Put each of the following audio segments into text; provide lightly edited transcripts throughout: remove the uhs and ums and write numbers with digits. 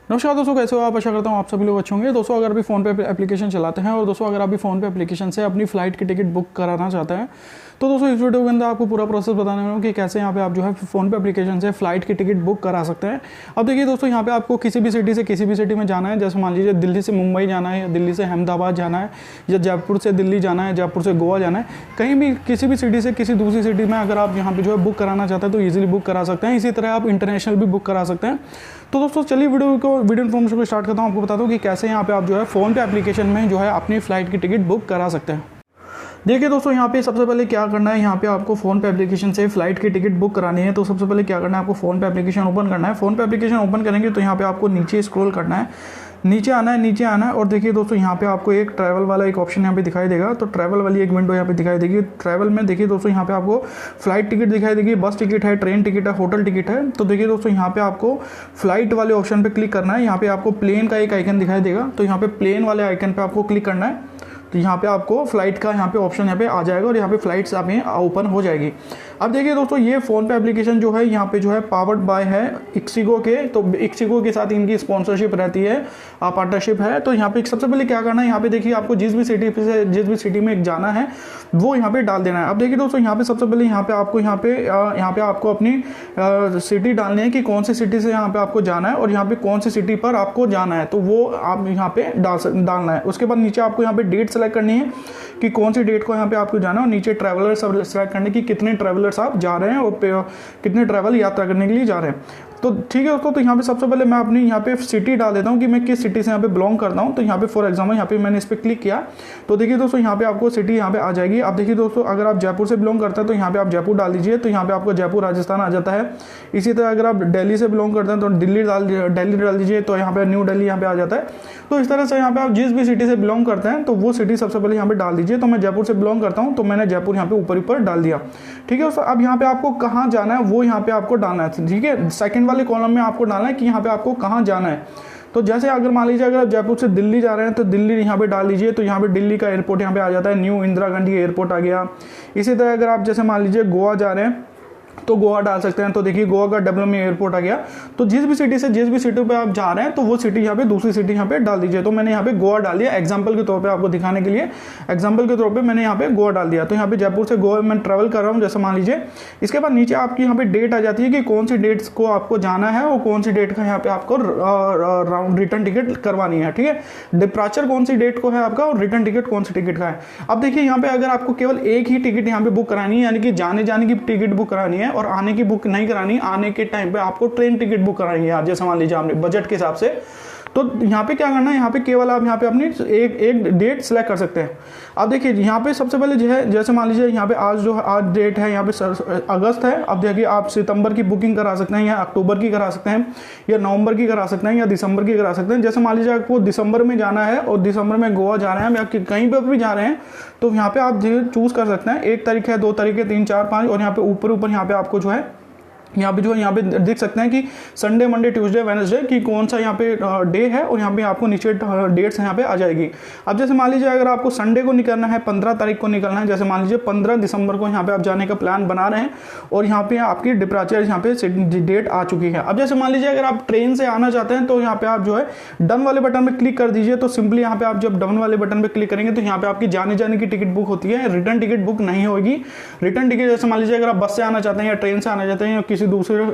नमस्कार दोस्तों, कैसे हो आप? आशा करता हूँ आप सभी लोग अच्छे होंगे। दोस्तों, अगर अभी फ़ोन पे एप्लीकेशन चलाते हैं और दोस्तों अगर अभी फ़ोन पे एप्लीकेशन से अपनी फ़्लाइट की टिकट बुक कराना चाहते हैं तो दोस्तों इस वीडियो के अंदर आपको पूरा प्रोसेस बताने वाला हूँ कि कैसे यहाँ पे आप जो है फ़ोन पे एप्लीकेशन से फ़्लाइट की टिकट बुक करा सकते हैं। अब देखिए दोस्तों, यहाँ पे आपको किसी भी सिटी से किसी भी सिटी में जाना है, जैसे मान लीजिए दिल्ली से मुंबई जाना है, या दिल्ली से अहमदाबाद जाना है, या जयपुर से दिल्ली जाना है, जयपुर से गोवा जाना है, कहीं भी किसी भी सिटी से किसी दूसरी सिटी में अगर आप यहाँ पे जो है बुक कराना चाहते हैं तो ईजिली बुक करा सकते हैं। इसी तरह आप इंटरनेशनल भी बुक करा सकते हैं। तो दोस्तों चलिए वीडियो इन्फॉर्मेशन को स्टार्ट करता हूँ। आपको बता दूँ कि कैसे यहाँ पे आप जो है फ़ोन पे एप्लीकेशन में जो है अपनी फ़्लाइट की टिकट बुक करा सकते हैं। देखिए दोस्तों, यहाँ पे सबसे पहले क्या करना है, यहाँ पे आपको फ़ोन पे एप्लीकेशन से फ़्लाइट की टिकट बुक करानी है। तो सबसे पहले क्या करना है, आपको फ़ोन पे एप्लीकेशन ओपन करना है। फ़ोन पे एप्लीकेशन ओपन करेंगे तो यहाँ पे आपको नीचे स्क्रॉल करना है, नीचे आना है और देखिए दोस्तों, यहाँ पे आपको एक ट्रैवल वाला एक ऑप्शन यहाँ पे दिखाई देगा। तो ट्रैवल वाली एक विंडो यहाँ पे दिखाई देगी। ट्रैवल में देखिए दोस्तों, यहाँ पे आपको फ्लाइट टिकट दिखाई देगी, बस टिकट है, ट्रेन टिकट है, होटल टिकट है। तो देखिए दोस्तों, यहाँ पे आपको फ्लाइट वाले ऑप्शन पे क्लिक करना है। यहाँ पे आपको प्लेन का एक आइकन दिखाई देगा, तो यहाँ पे प्लेन वाले आइकन पे आपको क्लिक करना है। तो यहाँ पे आपको फ्लाइट का यहाँ पे ऑप्शन यहाँ पे आ जाएगा और यहाँ पे फ्लाइट्स आप यहाँ ओपन हो जाएगी। अब देखिए दोस्तों, ये फ़ोन पे एप्लीकेशन जो है यहाँ पे जो है पावर्ड बाय है इक्सिगो के। तो इक्सिगो के साथ इनकी स्पॉन्सरशिप रहती है, पार्टनरशिप है। तो यहाँ पे सबसे पहले क्या करना है, यहाँ पे देखिए आपको जिस भी सिटी में जाना है वो यहाँ पे डाल देना है। अब देखिए दोस्तों, यहाँ पे सबसे पहले यहाँ पे आपको अपनी सिटी डालनी है कि कौन सी सिटी से यहाँ पे आपको जाना है और यहाँ पे कौन सी सिटी पर आपको जाना है, तो वो आप यहाँ पे डालना है। उसके बाद नीचे आपको यहाँ पे डेट सेलेक्ट करनी है कि कौन सी डेट को यहाँ पे आपको जाना है, और नीचे ट्रैवलर सेलेक्ट करने की कितने ट्रैवलर्स आप जा रहे हैं और कितने ट्रैवल यात्रा करने के लिए जा रहे हैं। तो ठीक है दोस्तों, तो यहाँ पे सबसे पहले मैं अपनी यहाँ पे सिटी डाल देता हूँ कि मैं किस सिटी से यहाँ पे बिलोंग करता हूँ। तो यहाँ पे फॉर एग्जाम्पल यहाँ पे मैंने इस पर क्लिक किया तो देखिए दोस्तों, यहाँ पे आपको सिटी यहाँ पे आ जाएगी। अब देखिए दोस्तों, अगर आप जयपुर से बिलोंग करते हैं तो यहाँ पे आप जयपुर डाल दीजिए, तो यहाँ पे आपको जयपुर राजस्थान आ जाता है। इसी तरह अगर आप दिल्ली से बिलोंग करते हैं तो दिल्ली डाल दीजिए, तो यहाँ पे न्यू दिल्ली यहाँ पे आ जाता है। तो इस तरह से यहाँ पे आप जिस भी सिटी से बिलोंग करते हैं तो वो सिटी सबसे पहले यहाँ पे डाल दीजिए। तो मैं जयपुर से बिलोंग करता हूँ तो मैंने जयपुर यहाँ पे ऊपर डाल दिया। ठीक है दोस्तों, अब यहाँ पे आपको कहाँ जाना है वो यहाँ पे आपको डालना है। ठीक है, सेकंड वाले कॉलम में आपको डालना है कि यहाँ पे आपको कहाँ जाना है। तो जैसे अगर मान लीजिए अगर आप जयपुर से दिल्ली जा रहे हैं तो दिल्ली यहाँ पे डाल दीजिए, तो यहाँ पे दिल्ली का एयरपोर्ट यहाँ पे आ जाता है, न्यू इंदिरा गांधी एयरपोर्ट आ गया। इसी तरह अगर आप जैसे मान लीजिए गोवा जा रहे हैं तो गोवा डाल सकते हैं, तो देखिए गोवा का WM एयरपोर्ट आ गया। तो जिस भी सिटी पे आप जा रहे हैं तो वो सिटी यहाँ पे दूसरी सिटी यहाँ पे डाल दीजिए। तो मैंने यहाँ पे गोवा डाल दिया एग्जांपल के तौर पे, आपको दिखाने के लिए एग्जांपल के तौर पे मैंने यहाँ पे गोवा डाल दिया। तो यहाँ पे जयपुर से गोवा मैं ट्रैवल कर रहा हूँ जैसे मान लीजिए। इसके बाद नीचे आपकी यहाँ पे डेट आ जाती है कि कौन सी डेट्स को आपको जाना है और कौन सी डेट का यहाँ पे आपको रिटर्न टिकट करवानी है। ठीक है, डिपार्चर कौन सी डेट को है आपका और रिटर्न टिकट कौन सी टिकट का है। अब देखिए यहाँ पे अगर आपको केवल एक ही टिकट यहाँ पे बुक करानी है, यानी कि जाने की टिकट बुक करानी है और आने की बुक नहीं करानी, आने के टाइम पे आपको ट्रेन टिकट बुक करानी है, जैसे मान लीजिए आपने बजट के हिसाब से, तो यहाँ पे क्या करना है, यहाँ पे केवल आप यहाँ पे अपनी एक डेट सेलेक्ट कर सकते हैं। अब देखिए यहाँ पे सबसे पहले जो है, जैसे मान लीजिए यहाँ पे आज डेट है, यहाँ पे अगस्त है। अब देखिए आप सितंबर की बुकिंग करा सकते हैं, या अक्टूबर की करा सकते हैं, या नवंबर की करा सकते हैं, या दिसंबर की करा सकते हैं। जैसे मान लीजिए आपको दिसंबर में जाना है और दिसंबर में गोवा जा रहे हैं, या कहीं पर भी जा रहे हैं, तो यहाँ पे आप चूज कर सकते हैं। 1 तारीख है, 2 तारीख है, 3, 4, 5, और यहाँ पे ऊपर यहाँ पे आपको जो है यहाँ पे देख सकते हैं कि संडे, मंडे, ट्यूसडे, वेडनेसडे की कौन सा यहाँ पे डे है, और यहाँ पे आपको नीचे डेट्स यहाँ पे आ जाएगी। अब जैसे मान लीजिए अगर आपको संडे को निकलना है, 15 तारीख को निकलना है, जैसे मान लीजिए 15 दिसंबर को यहाँ पे आप जाने का प्लान बना रहे हैं और यहाँ पे आपकी डिपार्चर यहाँ पे डेट आ चुकी है। अब जैसे मान लीजिए अगर आप ट्रेन से आना चाहते हैं तो यहाँ पे आप जो है डन वाले बटन पर क्लिक कर दीजिए। तो सिंपली यहाँ पे आप जब डन वाले बटन पर क्लिक करेंगे तो यहाँ पे आपकी जाने की टिकट बुक होती है, रिटर्न टिकट बुक नहीं होगी। रिटर्न टिकट जैसे मान लीजिए अगर आप बस से आना चाहते हैं या ट्रेन से आना चाहते हैं या किसी दूसरे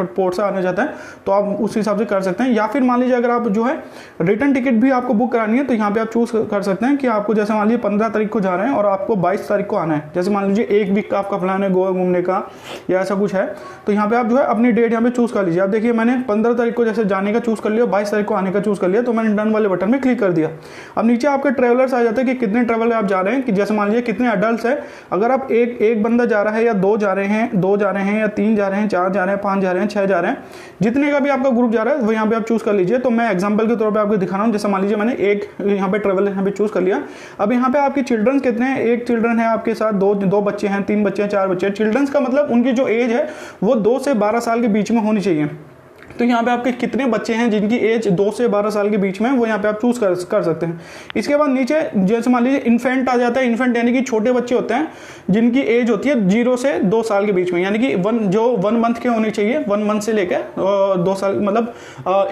पोर्ट से आने जाता है तो आप उस हिसाब से कर सकते हैं। या फिर मान लीजिए अगर आप जो है रिटर्न टिकट भी आपको बुक करानी है तो यहाँ पे आप चूज कर सकते हैं कि आपको जैसे मान लीजिए 15 तारीख को जा रहे हैं और आपको 22 तारीख को आना है। जैसे मान लीजिए 1 वीक का आपका प्लान है गोवा घूमने का या ऐसा कुछ है, तो यहाँ पे आप जो है अपनी डेट यहाँ पे चूज कर लीजिए। आप देखिए मैंने 15 तारीख को जैसे जाने का चूज कर लिया, 22 तारीख को आने का चूज कर लिया, तो मैंने डन वाले बटन में क्लिक कर दिया। अब नीचे आपके ट्रेवलर्स आ जाते हैं कि कितने ट्रेवलर आप जा रहे हैं, कि जैसे मान लीजिए कितने अडल्ट है। अगर आप एक बंदा जा रहा है या 2 जा रहे हैं या 3 जा रहे हैं, 4 जा रहे हैं, 5 जा रहे हैं, 6 जा रहे हैं, जितने का भी आपका ग्रुप जा रहा है वो यहाँ पे आप चूज कर लीजिए। तो मैं एग्जांपल के तौर पे आपको दिखा रहा हूँ। जैसे मान लीजिए मैंने एक यहाँ पे ट्रेवल यहाँ पे चूज कर लिया। अब यहाँ पे आपके चिल्ड्रंस कितने हैं, एक चिल्ड्रन है आपके साथ, दो बच्चे हैं, 3 बच्चे हैं, 4 बच्चे हैं। चिल्ड्रंस का मतलब उनकी जो एज है वो 2 से 12 साल के बीच में होनी चाहिए। तो यहाँ पे आपके कितने बच्चे हैं जिनकी एज 2 से 12 साल के बीच में, वो यहाँ पे आप चूज कर सकते हैं। इसके बाद नीचे जैसे मान लीजिए इन्फेंट आ जाता है। इन्फेंट यानी कि छोटे बच्चे होते हैं जिनकी एज होती है 0 से 2 साल के बीच में, यानी कि 1 मंथ के होने चाहिए, 1 मंथ से लेकर 2 साल, मतलब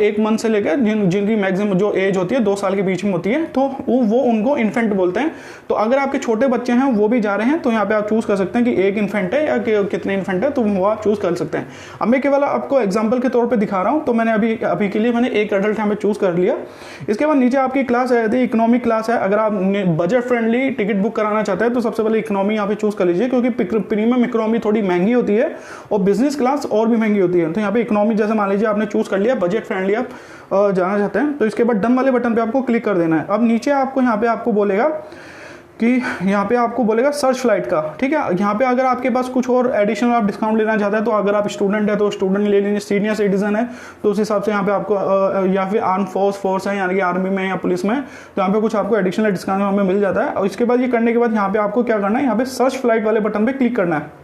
1 मंथ से लेकर जिनकी मैक्सिमम जो एज होती है 2 साल के बीच में होती है, तो वो उनको इन्फेंट बोलते हैं। तो अगर आपके छोटे बच्चे हैं वो भी जा रहे हैं तो यहाँ पे आप चूज कर सकते हैं कि एक इन्फेंट है या कितने इन्फेंट है, तो वो आप चूज कर सकते हैं। अब मैं केवल आपको एग्जाम्पल के तौर पर दिखा रहा हूँ, तो मैंने अभी के लिए मैंने एक एडल्ट यहाँ पे चूज कर लिया। इसके बाद नीचे आपकी क्लास आ जाती है, इकोनॉमिक क्लास है। अगर आप बजट फ्रेंडली टिकट बुक कराना चाहते हैं तो सबसे पहले इकोनॉमी यहाँ पे चूज कर लीजिए, क्योंकि प्रीमियम इकोनॉमी थोड़ी महंगी होती है और बिजनेस क्लास और भी महंगी होती है। तो यहाँ पे इकोनॉमी जैसे मान लीजिए आपने चूज कर लिया, बजट फ्रेंडली आप जाना चाहते हैं, तो इसके बाद डन वाले बटन पे आपको क्लिक कर देना है। अब नीचे आपको यहाँ पे आपको बोलेगा कि यहाँ पे आपको बोलेगा सर्च फ्लाइट का, ठीक है। यहाँ पे अगर आपके पास कुछ और एडिशनल आप डिस्काउंट लेना चाहते हैं, तो अगर आप स्टूडेंट है तो स्टूडेंट ले लीजिए, सीनियर सिटीजन है तो उस हिसाब से यहाँ पे आपको, या फिर आर्म फोर्स है यानी कि आर्मी में या पुलिस में, तो यहाँ पे कुछ आपको एडिशनल डिस्काउंट हमें मिल जाता है। और इसके बाद ये करने के बाद यहाँ पे आपको क्या करना है, यहाँ पे सर्च फ्लाइट वाले बटन पे क्लिक करना है।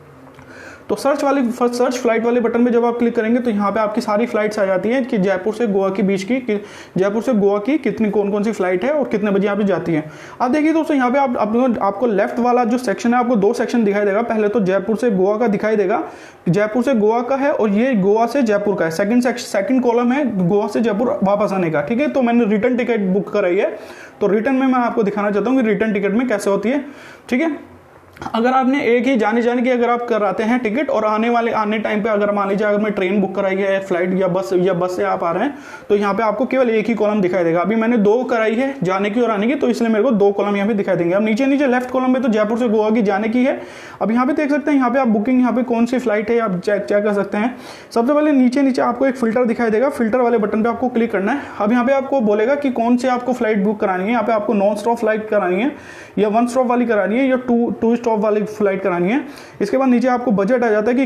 तो सर्च फ्लाइट वाले बटन पे जब आप क्लिक करेंगे तो यहाँ पे आपकी सारी फ्लाइट्स आ जाती हैं कि जयपुर से गोवा के बीच की, जयपुर से गोवा की कितनी कौन कौन सी फ्लाइट है और कितने बजे यहाँ पे जाती है। अब देखिए दोस्तों, यहाँ पे आपको लेफ्ट वाला जो सेक्शन है, आपको 2 सेक्शन दिखाई देगा। पहले तो जयपुर से गोवा का दिखाई देगा, जयपुर से गोवा का है, और ये गोवा से जयपुर का है। सेकंड कॉलम है गोवा से जयपुर वापस आने का, ठीक है। तो मैंने रिटर्न टिकट बुक कराई है, तो रिटर्न में मैं आपको दिखाना चाहता हूँ कि रिटर्न टिकट में कैसे होती है, ठीक है। अगर आपने एक ही जाने की अगर आप कराते हैं टिकट, और आने टाइम पे अगर मान लीजिए अगर मैं ट्रेन बुक कराई है, फ्लाइट या बस से आप आ रहे हैं, तो यहाँ पे आपको केवल एक ही कॉलम दिखाई देगा। अभी मैंने 2 कराई है, जाने की और आने की, तो इसलिए मेरे को 2 कॉलम यहाँ पे दिखाई देंगे। अब नीचे लेफ्ट कॉलम में तो जयपुर से गोवा की जाने की है। अब यहाँ पे देख सकते हैं, यहाँ पे आप बुकिंग, यहाँ पे कौन सी फ्लाइट है आप चेक कर सकते हैं। सबसे पहले नीचे आपको एक फिल्टर दिखाई देगा, फिल्टर वाले बटन पे आपको क्लिक करना है। अब यहाँ पे आपको बोलेगा कि कौन से आपको फ्लाइट बुक करानी है। यहाँ पे आपको नॉन स्टॉप फ्लाइट करानी है, या 1 स्टॉप वाली करानी है, या 2 स्टॉप वाली फ्लाइट करानी है। इसके बाद नीचे आपको बजट आ जाता है कि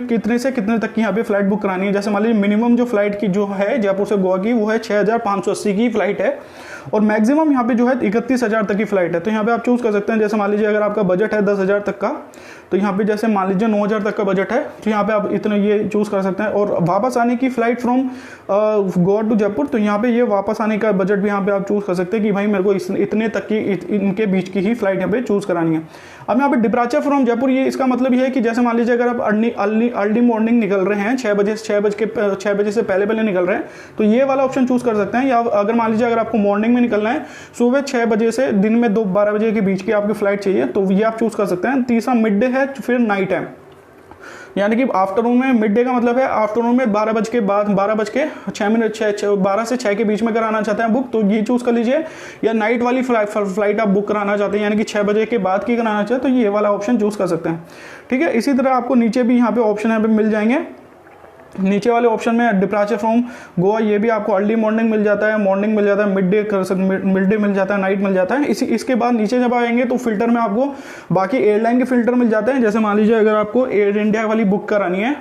कितने से कितने तक की यहाँ पे फ्लाइट बुक करानी है। जैसे मान लीजिए मिनिमम जो फ्लाइट की जो है जयपुर से गोवा की, वो है 6580 की फ्लाइट है, और मैक्सिमम यहाँ पे जो है 31,000 तक की फ्लाइट है। तो यहाँ पे आप चूज कर सकते हैं। जैसे मान लीजिए अगर आपका बजट है 10,000 तक का, तो यहाँ पे जैसे मान लीजिए 9,000 तक का बजट है, तो यहाँ पे आप इतने ये चूज कर सकते हैं। और वापस आने की flight from Goa to Jaipur, तो यहाँ पे ये वापस आने का बजट भी यहाँ पे आप चूज कर सकते हैं कि भाई मेरे को इतने तक की, इनके बीच की ही फ्लाइट यहाँ पे चूज करानी है। अब यहाँ पे डिपार्चर फ्रॉम जयपुर, ये इसका मतलब ये है कि जैसे मान लीजिए अगर आप अर्ली मॉर्निंग निकल रहे हैं, 6 बजे से पहले निकल रहे हैं, तो ये वाला ऑप्शन चूज कर सकते हैं। या अगर मान लीजिए अगर आपको मॉर्निंग में निकलना है, सुबह 6 बजे से दिन में 12 बजे के बीच की आपकी फ्लाइट चाहिए, तो ये आप चूज कर सकते हैं। तीसरा मिड डे है, फिर नाइट है, यानी कि आफ्टरनून में, मिड डे का मतलब है आफ्टरनून में 12 बज के बाद 12 से 6 के बीच में कराना चाहते हैं बुक, तो ये चूज कर लीजिए। या नाइट वाली फ्लाइट आप बुक कराना चाहते हैं, यानी कि 6 बजे के बाद की कराना चाहते हैं, तो ये वाला ऑप्शन चूज कर सकते हैं, ठीक है। इसी तरह आपको नीचे भी यहाँ पे ऑप्शन यहाँ पे मिल जाएंगे। नीचे वाले ऑप्शन में डिपार्चर फ्रॉम गोवा, ये भी आपको अर्ली मॉर्निंग मिल जाता है, मॉर्निंग मिल जाता है, मिड डे मिल जाता है, नाइट मिल जाता है। इसके बाद नीचे जब आएंगे तो फिल्टर में आपको बाकी एयरलाइन के फिल्टर मिल जाते हैं। जैसे मान लीजिए अगर आपको एयर इंडिया वाली बुक करानी है,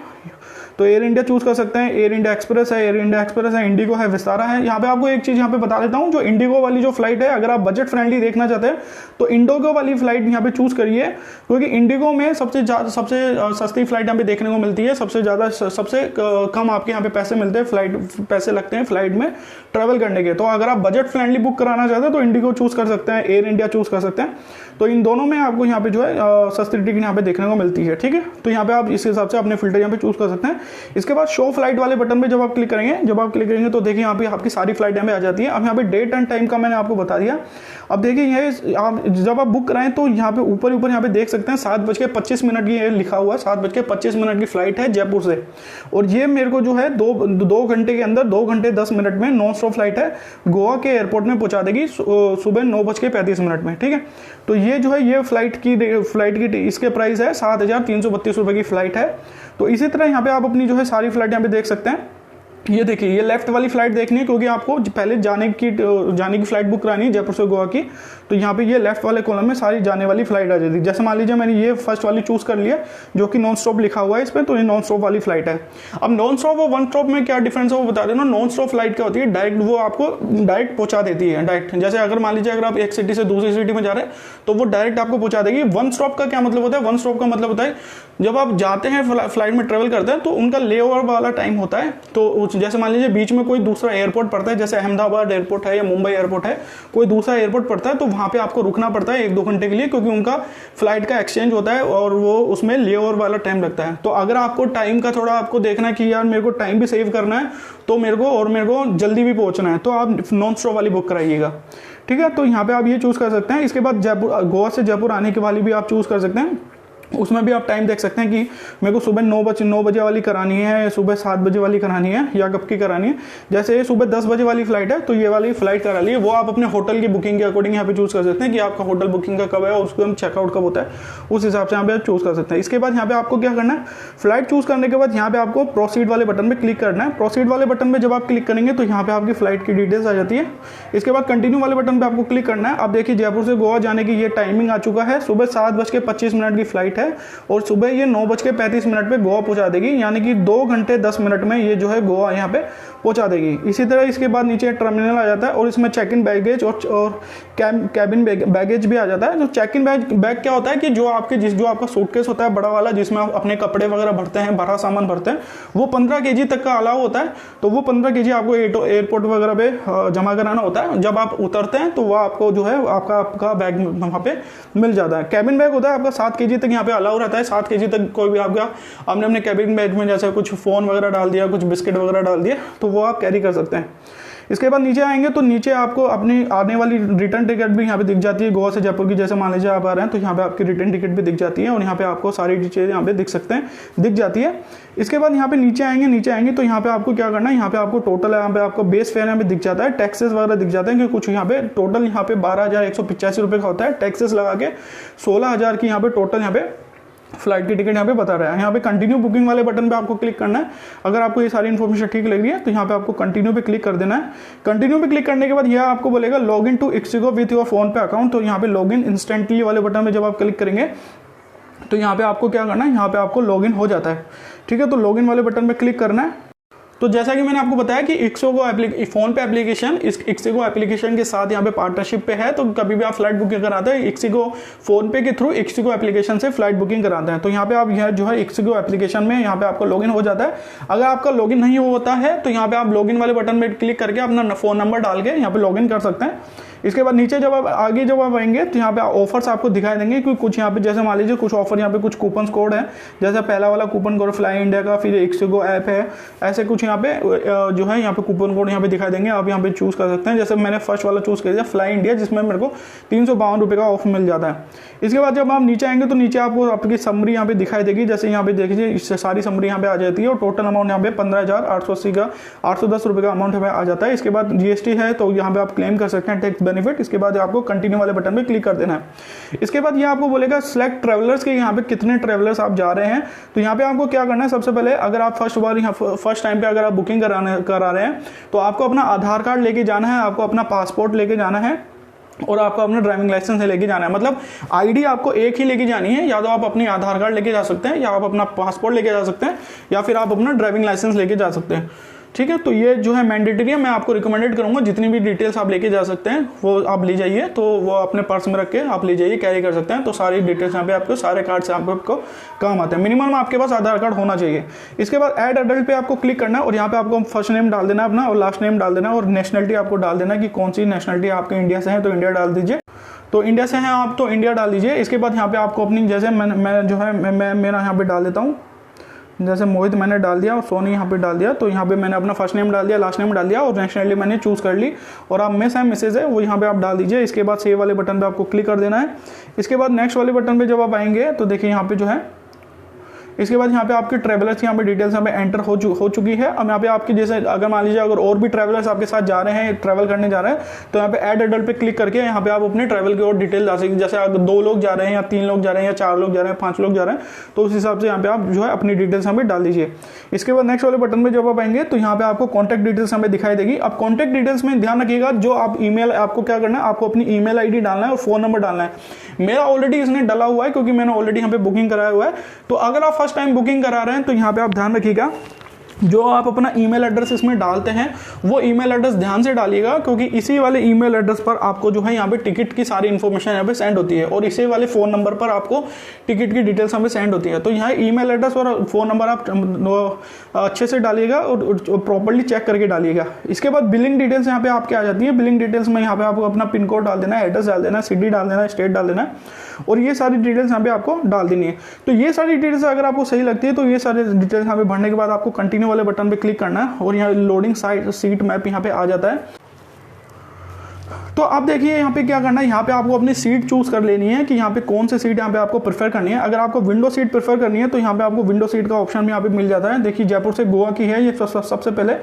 तो एयर इंडिया चूज कर सकते हैं। एयर इंडिया एक्सप्रेस है, इंडिगो है, विस्तारा है। यहाँ पे आपको एक चीज यहाँ पे बता देता हूँ, जो इंडिगो वाली जो फ्लाइट है, अगर आप बजट फ्रेंडली देखना चाहते हैं तो इंडिगो वाली फ्लाइट यहाँ पे चूज करिए, क्योंकि इंडिगो में सबसे सस्ती फ्लाइट यहाँ पे देखने को मिलती है। सबसे कम आपके यहाँ पे पैसे मिलते हैं, पैसे लगते हैं फ्लाइट में ट्रेवल करने के। तो अगर आप बजट फ्रेंडली बुक कराना चाहते हैं तो इंडिगो चूज कर सकते हैं, एयर इंडिया चूज कर सकते हैं। तो इन दोनों में आपको यहाँ पे जो है सस्ती टिकट यहाँ पे देखने को मिलती है, ठीक है। तो यहाँ पे आप इस हिसाब से अपने फिल्टर यहाँ पे चूज कर सकते हैं। इसके बाद शो फ्लाइट वाले बटन पे जब आप क्लिक करेंगे तो देखिए यहाँ पे आपकी सारी फ्लाइट यहाँ पे आ जाती है। अब यहाँ पे डेट एंड टाइम का मैंने आपको बता दिया। अब देखिए ये आप जब आप बुक कराएं तो यहाँ पे ऊपर यहाँ पे देख सकते हैं 7:25 की लिखा हुआ है, 7:25 की फ्लाइट है जयपुर से, और ये मेरे को जो है 2 घंटे के अंदर 2 घंटे 10 मिनट में नॉन स्टॉप फ्लाइट है, गोवा के एयरपोर्ट में पहुंचा देगी सुबह 9:35 में, ठीक है। तो ये जो है ये फ्लाइट की इसके प्राइस है 7,332 रुपए की फ्लाइट है। तो इसी तरह यहाँ पे आप अपनी जो है सारी फ्लाइट यहाँ पे देख सकते हैं। ये देखिए ये लेफ्ट वाली फ्लाइट देखनी है, क्योंकि आपको पहले जाने की फ्लाइट बुक करानी है जयपुर से गोवा की, तो यहाँ पे ये लेफ्ट वाले कॉलम में सारी जाने वाली फ्लाइट आ जाती है। जैसे मान लीजिए मैंने ये फर्स्ट वाली चूज कर लिया जो कि नॉन स्टॉप लिखा हुआ है इस पर, तो ये नॉन स्टॉप वाली फ्लाइट है। अब नॉन स्टॉप और वन स्टॉप में क्या डिफरेंस है वो बता देना। नॉन स्टॉप फ्लाइट क्या होती है, डायरेक्ट वो आपको डायरेक्ट पहुंचा देती है, डायरेक्ट। जैसे अगर मान लीजिए अगर आप एक सिटी से दूसरी सिटी में जा रहे हैं तो वो डायरेक्ट आपको पहुंचा देगी। वन स्टॉप का क्या मतलब होता है, वन स्टॉप का मतलब होता है जब आप जाते हैं फ्लाइट में ट्रेवल करते हैं तो उनका लेओवर वाला टाइम होता है। तो जैसे मान लीजिए बीच में कोई दूसरा एयरपोर्ट पड़ता है, जैसे अहमदाबाद एयरपोर्ट है या मुंबई एयरपोर्ट है, कोई दूसरा एयरपोर्ट पड़ता है, तो वहाँ पे आपको रुकना पड़ता है 1-2 घंटे के लिए, क्योंकि उनका फ्लाइट का एक्सचेंज होता है और वो उसमें लेओवर वाला टाइम लगता है। तो अगर आपको टाइम का थोड़ा आपको देखना है कि यार मेरे को टाइम भी सेव करना है तो मेरे को जल्दी भी पहुँचना है, तो आप नॉन स्टॉप वाली बुक कराइएगा, ठीक है। तो यहाँ पे आप ये चूज़ कर सकते हैं। इसके बाद जयपुर, गोवा से जयपुर आने की वाली भी आप चूज़ कर सकते हैं। उसमें भी आप टाइम देख सकते हैं कि मेरे को सुबह 9 बजे वाली करानी है, सुबह 7 बजे वाली करानी है, या कब की करानी है। जैसे ये सुबह 10 बजे वाली फ्लाइट है तो ये वाली फ्लाइट करा ली, वो आप अपने होटल की बुकिंग के अकॉर्डिंग यहाँ पे चूज़ कर सकते हैं कि आपका होटल बुकिंग का कब है और उसको हम चेकआउट कब होता है, उस हिसाब से यहाँ पे चूज़ कर सकते हैं। इसके बाद यहाँ पे आपको क्या करना है, फ्लाइट चूज़ करने के बाद यहाँ पे आपको प्रोसीड वाले बटन पर क्लिक करना है। प्रोसीड वाले बटन पर जब आप क्लिक करेंगे तो यहाँ पे आपकी फ्लाइट की डिटेल्स आ जाती है। इसके बाद कंटिन्यू वाले बटन पर आपको क्लिक करना है। अब देखिए जयपुर से गोवा जाने की ये टाइमिंग आ चुका है, सुबह 7:25 की फ्लाइट है और सुबह ये 9:35 पे गोवा पहुंचा देगी, यानी कि 2 घंटे 10 मिनट में ये जो है गोवा यहाँ पे पहुंचा देगी। इसी तरह इसके बाद नीचे टर्मिनल आ जाता है और इसमें चेक इन बैगेज और कैबिन बैगेज भी आ जाता है। तो चेक इन बैग क्या होता है कि जो आपका सूटकेस होता है बड़ा वाला, जिसमें आप अपने कपड़े वगैरह भरते हैं, बड़ा सामान भरते हैं, वो 15 kg तक का अलाउ होता है। तो वो 15 kg आपको एयरपोर्ट वगैरह पे जमा कराना होता है। जब आप उतरते हैं तो वह आपको जो है आपका बैग वहाँ पे मिल जाता है। कैबिन बैग होता है आपका 7 kg तक यहाँ पे अलाउ रहता है। 7 kg तक कोई भी आपने अपने कैबिन बैग में जैसे कुछ फ़ोन वगैरह डाल दिया, कुछ बिस्किट वगैरह डाल दिया, तो वो आप कैरी कर सकते हैं। इसके बाद नीचे आएंगे तो नीचे आपको अपनी आने वाली रिटर्न टिकट भी यहाँ पे दिख जाती है गोवा से जयपुर की। जैसे मान लीजिए आप आ रहे हैं तो यहाँ पे आपकी रिटर्न टिकट भी दिख जाती है और यहाँ पे आपको सारी चीज़ें यहाँ पे दिख जाती है। इसके बाद यहाँ पे नीचे आएंगे तो यहाँ पे आपको क्या करना है, यहाँ पे आपको टोटल यहाँ पे आपको बेस फेयर यहाँ पे दिख जाता है, टैक्सेस वगैरह दिख जाते हैं कि कुछ यहाँ पे टोटल यहाँ पे 12,185 रुपये का होता है। टैक्सेस लगा के 16,000 की यहाँ पे टोटल यहाँ पे फ्लाइट की टिकट यहाँ पे बता रहा है। यहाँ पे कंटिन्यू बुकिंग वाले बटन पे आपको क्लिक करना है। अगर आपको ये सारी इन्फॉर्मेशन ठीक लग रही है तो यहाँ पे आपको कंटिन्यू पे क्लिक कर देना है। कंटिन्यू पे क्लिक करने के बाद यह आपको बोलेगा log in to ixigo with your PhonePe account. तो यहाँ पे लॉग इन इंस्टेंटली वाले बटन पे जब आप क्लिक करेंगे तो यहाँ पे आपको क्या करना है, यहाँ पे आपको लॉग इन हो जाता है, ठीक है। तो लॉग इन वाले बटन पे क्लिक करना है। तो जैसा कि मैंने आपको बताया कि इक्सिगो फोन पे एप्लीकेशन इस इक्सिगो एप्लीकेशन के साथ यहाँ पे पार्टनरशिप पे है। तो कभी भी आप फ्लाइट बुकिंग कराते हैं इक्सिगो फोन पे के थ्रू इक्सिगो एप्लीकेशन से फ्लाइट बुकिंग कराते हैं। तो यहाँ पे आप यह जो है इक्सिगो एप्लीकेशन में यहाँ पे आपका लॉगिन हो जाता है। अगर आपका लॉगिन नहीं होता है तो यहाँ पे आप लॉगिन वाले बटन पे क्लिक करके अपना फोन नंबर डाल के यहाँ पे लॉगिन कर सकते हैं। इसके बाद नीचे जब आप आएंगे तो यहाँ पे ऑफर्स आपको दिखाई देंगे कि कुछ यहाँ पे जैसे मान लीजिए कुछ ऑफर यहाँ पे कुछ कूपन कोड है, जैसे पहला वाला कूपन कोड फ्लाई इंडिया का, फिर इक्सिगो ऐप है, ऐसे कुछ यहाँ पे जो है यहाँ पे कूपन कोड यहाँ पे दिखाई देंगे। आप यहाँ पे चूज़ कर सकते हैं। जैसे मैंने फर्स्ट वाला चूज़ कर दिया फ्लाई इंडिया, जिसमें मेरे को 352 रुपये का ऑफ मिल जाता है। इसके बाद जब आप नीचे आएंगे तो नीचे आपको आपकी समरी यहाँ पे दिखाई देगी। जैसे यहाँ पे देखिए इससे सारी समरी यहाँ पे आ जाती है और टोटल अमाउंट यहाँ पे 15,880 का 810 रुपये का अमाउंट हमें आ जाता है। इसके बाद जीएसटी है तो यहाँ पे आप क्लेम कर सकते हैं टैक्स बेनिफिट। इसके बाद आपको कंटिन्यू वाले बटन पे क्लिक कर देना है। इसके बाद ये आपको बोलेगा सिलेक्ट ट्रेवलर्स के यहाँ पे कितने ट्रेवलर्स आप जा रहे हैं। तो यहाँ पे आपको क्या करना है, सबसे पहले अगर आप फर्स्ट टाइम पे अगर आप बुकिंग करा रहे हैं तो आपको अपना आधार कार्ड लेके जाना है, आपको अपना पासपोर्ट लेके जाना है और आपको अपना ड्राइविंग लाइसेंस लेके जाना है। मतलब आईडी आपको एक ही लेके जानी है, या तो आप अपनी आधार कार्ड लेके जा सकते हैं, या आप अपना पासपोर्ट लेके जा सकते हैं, या फिर आप अपना ड्राइविंग लाइसेंस लेके जा सकते हैं, ठीक है। तो ये जो है मैंडेटरी है। मैं आपको रिकमेंडेड करूंगा जितनी भी डिटेल्स आप लेके जा सकते हैं वो आप ले जाइए। तो वो अपने पर्स में रख के आप ले जाइए, कैरी कर सकते हैं। तो सारी डिटेल्स यहाँ पे आपको सारे कार्ड से आपको काम आते हैं। मिनिमम आपके पास आधार कार्ड होना चाहिए। इसके बाद ऐड अडल्ट पे आपको क्लिक करना है और यहाँ पे आपको फर्स्ट नेम डाल देना है अपना और लास्ट नेम डाल देना है और नेशनलिटी आपको डाल देना है कि कौन सी नेशनलिटी आपके इंडिया से है तो इंडिया डाल दीजिए। तो इंडिया से हैं आप तो इंडिया डाल दीजिए। इसके बाद यहाँ पे आपको अपनी जैसे मैं जो है मेरा यहाँ पे डाल देता हूँ, जैसे मोहित मैंने डाल दिया और सोनी यहाँ पे डाल दिया। तो यहाँ पे मैंने अपना फर्स्ट नेम डाल दिया, लास्ट नेम डाल दिया और नेशनलिटी मैंने चूज़ कर ली। और आप मिस है मिसेज है वो यहाँ पे आप डाल दीजिए। इसके बाद सेव वाले बटन पे आपको क्लिक कर देना है। इसके बाद नेक्स्ट वाले बटन पे जब आप आएंगे तो देखिए यहाँ पे जो है इसके बाद यहाँ पे आपके ट्रैवलर्स यहाँ पे डिटेल्स यहाँ पे एंटर हो चुकी है। अब यहाँ पे आपके जैसे अगर मान लीजिए अगर और भी ट्रैवलर्स आपके साथ जा रहे हैं, ट्रैवल करने जा रहे हैं, तो यहाँ पे ऐड अडल्ट पे क्लिक करके यहाँ पे आप अपने ट्रैवल की और डिटेल डाल सकते हैं। जैसे अगर 2 लोग जा रहे हैं या 3 लोग जा रहे हैं या 4 लोग जा रहे हैं 5 लोग जा रहे हैं तो उस हिसाब से यहाँ पे आप जो है अपनी डिटेल्स यहाँ पे डाल दीजिए। इसके बाद नेक्स्ट वाले बटन पे जब आप आएंगे तो यहाँ पे आपको कॉन्टैक्ट डिटेल्स हमें दिखाई देगी। अब कॉन्टैक्ट डिटेल्स में ध्यान रखिएगा, जो आप ईमेल आपको क्या करना है, आपको अपनी ईमेल आईडी डालना है और फोन नंबर डालना है। मेरा ऑलरेडी इसने डाला हुआ है क्योंकि मैंने ऑलरेडी यहाँ पे बुकिंग कराया हुआ है। तो अगर आप फर्स्ट टाइम बुकिंग करा रहे हैं तो यहाँ पे आप ध्यान रखिएगा जो आप अपना ईमेल एड्रेस इसमें डालते हैं वो ईमेल एड्रेस ध्यान से डालिएगा, क्योंकि इसी वाले ईमेल एड्रेस पर आपको जो है यहाँ पे टिकट की सारी इन्फॉर्मेशन यहाँ पे सेंड होती है और इसी वाले फ़ोन नंबर पर आपको टिकट की डिटेल्स यहाँ पे सेंड होती है। तो यहाँ ईमेल एड्रेस और फ़ोन नंबर आप अच्छे से डालिएगा और प्रॉपर्ली चेक करके डालिएगा। इसके बाद बिलिंग डिटेल्स यहाँ पे आपके आ जाती है। बिलिंग डिटेल्स में यहाँ पे आपको अपना पिन कोड डाल देना है, एड्रेस डाल देना है, सिटी डाल देना है, स्टेट डाल देना है और ये सारी डिटेल्स यहाँ पे आपको डाल देनी है। तो ये सारी डिटेल्स अगर आपको सही लगती है तो ये सारी डिटेल्स यहाँ पे भरने के बाद आपको कंटिन्यू वाले बटन पे क्लिक करना है और यहाँ लोडिंग सीट मैप यहाँ पे आ जाता है। तो आप देखिए यहाँ पे क्या करना है, यहाँ पे आपको अपनी सीट चूज कर लेनी है कि यहाँ पे कौन सी सीट यहाँ पे आपको प्रेफर करनी है। अगर आपको विंडो सीट प्रेफर करनी है तो यहाँ पे आपको विंडो सीट का ऑप्शन भी यहाँ पे मिल जाता है। देखिए जयपुर से गोवा की है ये सबसे पहले,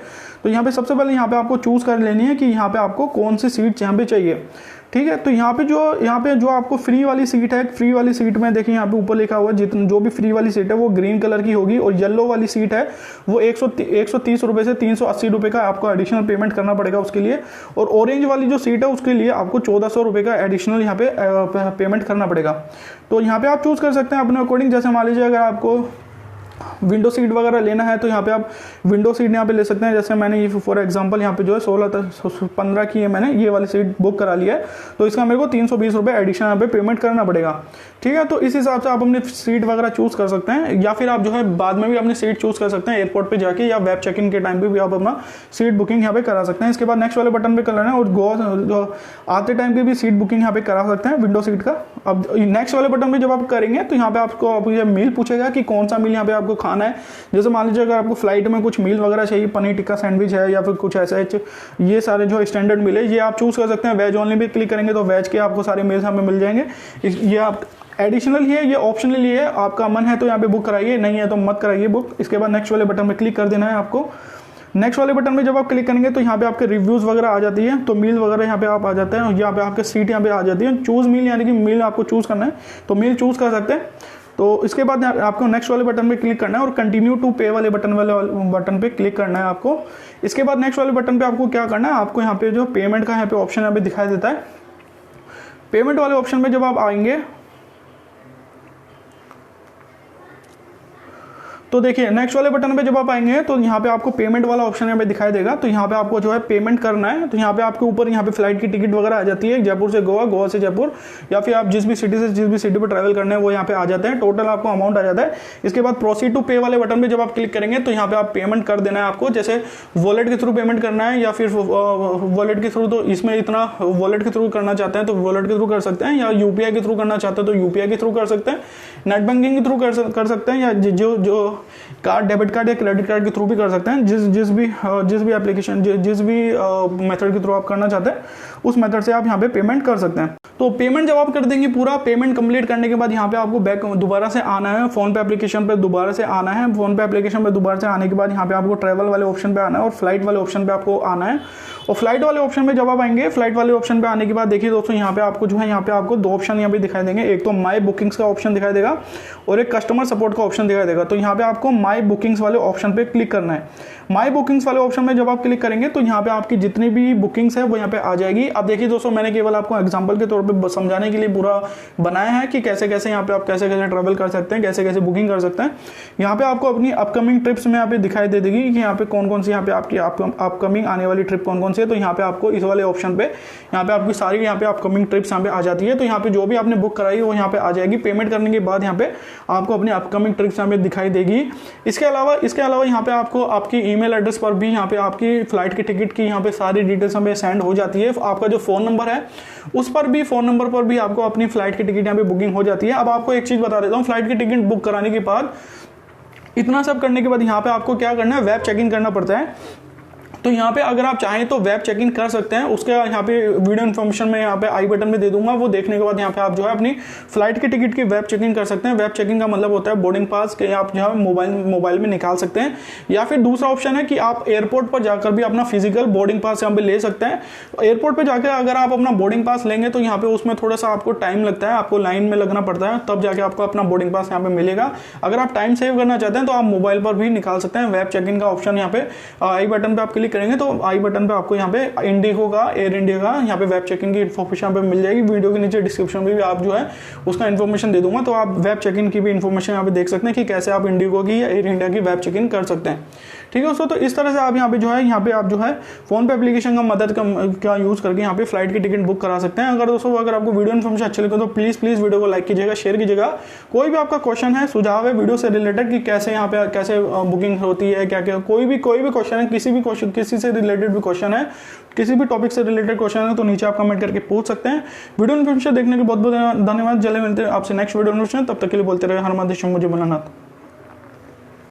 तो यहाँ पे सबसे पहले यहाँ पे आपको चूज कर लेनी है कि यहाँ पे आपको कौन सी सीट यहाँ पे चाहिए। ठीक है, तो यहाँ पे जो आपको फ्री वाली सीट है, फ्री वाली सीट में देखिए यहाँ पे ऊपर लिखा हुआ है जितनी जो भी फ्री वाली सीट है वो ग्रीन कलर की होगी और येलो वाली सीट है वो 130 रुपये से 380 रुपये का आपको एडिशनल पेमेंट करना पड़ेगा उसके लिए। और ऑरेंज वाली जो सीट है उसके लिए आपको 1400 रुपये का एडिशनल यहाँ पे पेमेंट करना पड़ेगा। तो यहाँ पे आप चूज़ कर सकते हैं अपने अकॉर्डिंग। जैसे मान लीजिए अगर आपको विंडो सीट वगैरह लेना है तो यहाँ पे आप विंडो सीट यहाँ पे ले सकते हैं। जैसे मैंने ये फॉर एग्जांपल यहाँ पे जो है 15 की है, मैंने ये वाली सीट बुक करा लिया है तो इसका मेरे को 320 रुपये एडिशनल यहाँ पे पेमेंट करना पड़ेगा। ठीक है, तो इस हिसाब से आप अपनी सीट वगैरह चूज़ कर सकते हैं या फिर आप जो है बाद में भी अपनी सीट चूज़ कर सकते हैं एयरपोर्ट पर जाके या वेब चेक इन के टाइम पर भी आप अपना सीट बुकिंग यहाँ पे करा सकते हैं। इसके बाद नेक्स्ट वाले बटन पर कर लेना है और गोवा आते टाइम की भी सीट बुकिंग यहाँ पे करा सकते हैं विंडो सीट का। अब नेक्स्ट वाले बटन पर जब आप करेंगे तो यहाँ पे आपको मील पूछेगा कि कौन सा मील यहाँ पे आपको खाना है। जैसे मान लीजिए अगर आपको फ्लाइट में कुछ मील वगैरह चाहिए, पनीर टिक्का सैंडविच है या फिर कुछ ऐसा है, ये सारे जो स्टैंडर्ड मील है ये आप चूज कर सकते हैं। वेज ओनली भी क्लिक करेंगे तो वेज के आपको सारे मील्स हमें मिल जाएंगे। ये आप एडिशनल ही है, ये ऑप्शनल ही है, आपका मन है तो यहाँ पे बुक कराइए, नहीं है तो मत कराइए बुक। इसके बाद नेक्स्ट वाले बटन में क्लिक कर देना है आपको। नेक्स्ट वाले बटन में जब आप क्लिक करेंगे तो यहाँ पे आपके रिव्यूज़ वगैरह आ जाती है, तो मील वगैरह यहाँ पे आप आ जाते हैं। यहाँ पे आपके सीट यहाँ पे आ जाती है, चूज़ मील यानी कि मील आपको चूज़ करना है तो मील चूज़ कर सकते हैं। तो इसके बाद आपको नेक्स्ट वाले बटन पे क्लिक करना है और कंटिन्यू टू पे वाले बटन पे क्लिक करना है आपको। इसके बाद नेक्स्ट वाले बटन पे आपको क्या करना है, आपको यहाँ पे जो पेमेंट का यहाँ पे ऑप्शन यहाँ पे दिखाई देता है। पेमेंट वाले ऑप्शन में जब आप आएंगे तो देखिए नेक्स्ट वाले बटन पे जब आप आएंगे तो यहाँ पे आपको पेमेंट वाला ऑप्शन यहाँ पे दिखाई देगा। तो यहाँ पे आपको जो है पेमेंट करना है, तो यहाँ पे आपके ऊपर यहाँ पे फ्लाइट की टिकट वगैरह आ जाती है, जयपुर से गोवा, गोवा से जयपुर, या फिर आप जिस भी सिटी पर ट्रैवल करना है वो यहाँ पे आ जाते हैं, टोटल आपको अमाउंट आ जाता है। इसके बाद प्रोसीड टू पे वाले बटन पर जब आप क्लिक करेंगे तो यहाँ पे आप पेमेंट कर देना है आपको। जैसे वॉलेट के थ्रू पेमेंट करना है या फिर वॉलेट के थ्रू, तो इसमें इतना वॉलेट के थ्रू करना चाहते हैं तो वॉलेट के थ्रू कर सकते हैं, या यूपीआई के थ्रू करना चाहते हैं तो यूपीआई के थ्रू कर सकते हैं, नेट बैंकिंग के थ्रू कर सकते हैं, या जो कार्ड, डेबिट कार्ड या क्रेडिट कार्ड के थ्रू भी कर सकते हैं। जिस भी एप्लीकेशन, जिस भी मेथड के थ्रू आप करना चाहते हैं उस मेथड से आप यहाँ पे पेमेंट कर सकते हैं। तो पेमेंट जब आप कर देंगे, पूरा पेमेंट कंप्लीट करने के बाद यहाँ पे आपको बैक दोबारा से आना है, फोन पे एप्लीकेशन पे दोबारा से आना है। फोन पे एप्लीकेशन पे दोबारा से आने के बाद यहाँ पे आपको ट्रैवल वाले ऑप्शन पे आना है और फ्लाइट वाले ऑप्शन पे आपको आना है। और फ्लाइट वाले ऑप्शन में जब आप आएंगे, फ्लाइट वाले ऑप्शन पे आने के बाद देखिए दोस्तों यहाँ पे आपको जो है यहाँ पे आपको दो ऑप्शन यहाँ पे दिखाई देंगे। एक तो माई बुकिंग्स का ऑप्शन दिखाई देगा और एक कस्टमर सपोर्ट का ऑप्शन दिखाई देगा। तो यहाँ पे आपको माई बुकिंग्स वाले ऑप्शन पे क्लिक करना है। माई बुकिंग्स वाले ऑप्शन में जब आप क्लिक करेंगे तो यहाँ पे आपकी जितनी भी बुकिंग्स है वो यहाँ पे आ जाएगी। अब देखिए दोस्तों, मैंने केवल आपको एग्जांपल के तौर पे समझाने के लिए पूरा बनाया है कि कैसे कैसे यहाँ पे आप कैसे कैसे ट्रैवल कर सकते हैं, कैसे कैसे बुकिंग कर सकते हैं। यहाँ पे आपको अपनी अपकमिंग ट्रिप्स में यहाँ पे दिखाई दे देगी कि यहाँ पे कौन कौन सी यहाँ पे आपकी अपकमिंग आने वाली ट्रिप कौन कौन सी है। तो यहाँ पे आपको इस वाले ऑप्शन पे यहाँ पे आपकी सारी यहाँ पे अपकमिंग ट्रिप्स यहाँ पे आ जाती है। तो यहाँ पे जो भी आपने बुक कराई है वो यहाँ पे आ जाएगी। पेमेंट करने के बाद यहाँ पे आपको अपनी अपकमिंग ट्रिप्स यहाँ पे दिखाई देगी। इसके अलावा यहाँ पे आपको आपकी ईमेल एड्रेस पर भी यहाँ पे आपकी फ्लाइट की टिकट की यहाँ पे सारी डिटेल्स हमें सेंड हो जाती है। आपका जो फोन नंबर है उस पर भी, फोन नंबर पर भी आपको अपनी फ्लाइट की टिकट यहाँ पे बुकिंग हो जाती है। अब आपको एक चीज बता देता हूँ, फ्लाइट की टिकट बुक कराने के बाद, इतना सब करने के बाद यहाँ पे आपको क्या करना है, वेब चेक इन करना पड़ता है। तो यहाँ पे अगर आप चाहें तो वेब चेक इन कर सकते हैं। उसके यहाँ पे वीडियो इन्फॉर्मेशन में यहाँ पे आई बटन में दे दूंगा, वो देखने के बाद यहाँ पे आप जो है अपनी फ्लाइट की टिकट की वेब चेक इन कर सकते हैं। वेब चेकिंग का मतलब होता है बोर्डिंग पास के आप जो है मोबाइल में निकाल सकते हैं, या फिर दूसरा ऑप्शन है कि आप एयरपोर्ट पर जाकर भी अपना फिजिकल बोर्डिंग पास यहाँ पे ले सकते हैं। एयरपोर्ट पर जाकर अगर आप अपना बोर्डिंग पास लेंगे तो यहाँ पे उसमें थोड़ा सा आपको टाइम लगता है, आपको लाइन में लगना पड़ता है, तब जाके आपको अपना बोर्डिंग पास यहाँ पे मिलेगा। अगर आप टाइम सेव करना चाहते हैं तो आप मोबाइल पर भी निकाल सकते हैं। वेब चेक इन का ऑप्शन यहाँ पे आई बटन पे आप क्लिक करेंगे तो आई बटन पे आपको यहाँ पे इंडिगो का, एयर इंडिया का यहाँ पे वेब चेक इन की इन्फॉर्मेशन यहाँ पे मिल जाएगी। वीडियो के नीचे डिस्क्रिप्शन में भी आप जो है उसका इन्फॉर्मेशन दे दूंगा, तो आप वेब चेक इन की भी इन्फॉर्मेशन यहाँ पे देख सकते हैं कि कैसे आप इंडिगो की या एयर इंडिया की वेब चेक इन कर सकते हैं। ठीक है दोस्तों, तो इस तरह से आप यहाँ पे आप जो है फोन पे एप्लीकेशन का मदद का यूज करके यहाँ पे फ्लाइट की टिकट बुक करा सकते हैं। अगर दोस्तों अगर आपको वीडियो इन्फॉर्मेशन अच्छी लगे तो प्लीज वीडियो को लाइक कीजिएगा, शेयर कीजिएगा। कोई भी आपका क्वेश्चन है, सुझाव है वीडियो से रिलेटेड कि कैसे यहाँ पे कैसे बुकिंग होती है, क्या क्या कोई भी क्वेश्चन है, किसी से रिलेटेड भी क्वेश्चन है, किसी भी टॉपिक से रिलेटेड क्वेश्चन है तो नीचे आप कमेंट करके पूछ सकते हैं। वीडियो इन्फॉर्मेशन देखने के बहुत बहुत धन्यवाद। जल्दी मिलते हैं आपसे नेक्स्ट वीडियो इन्फॉर्मेशन, तब तक के लिए बोलते रहे हर मादेश मुझे बोलना।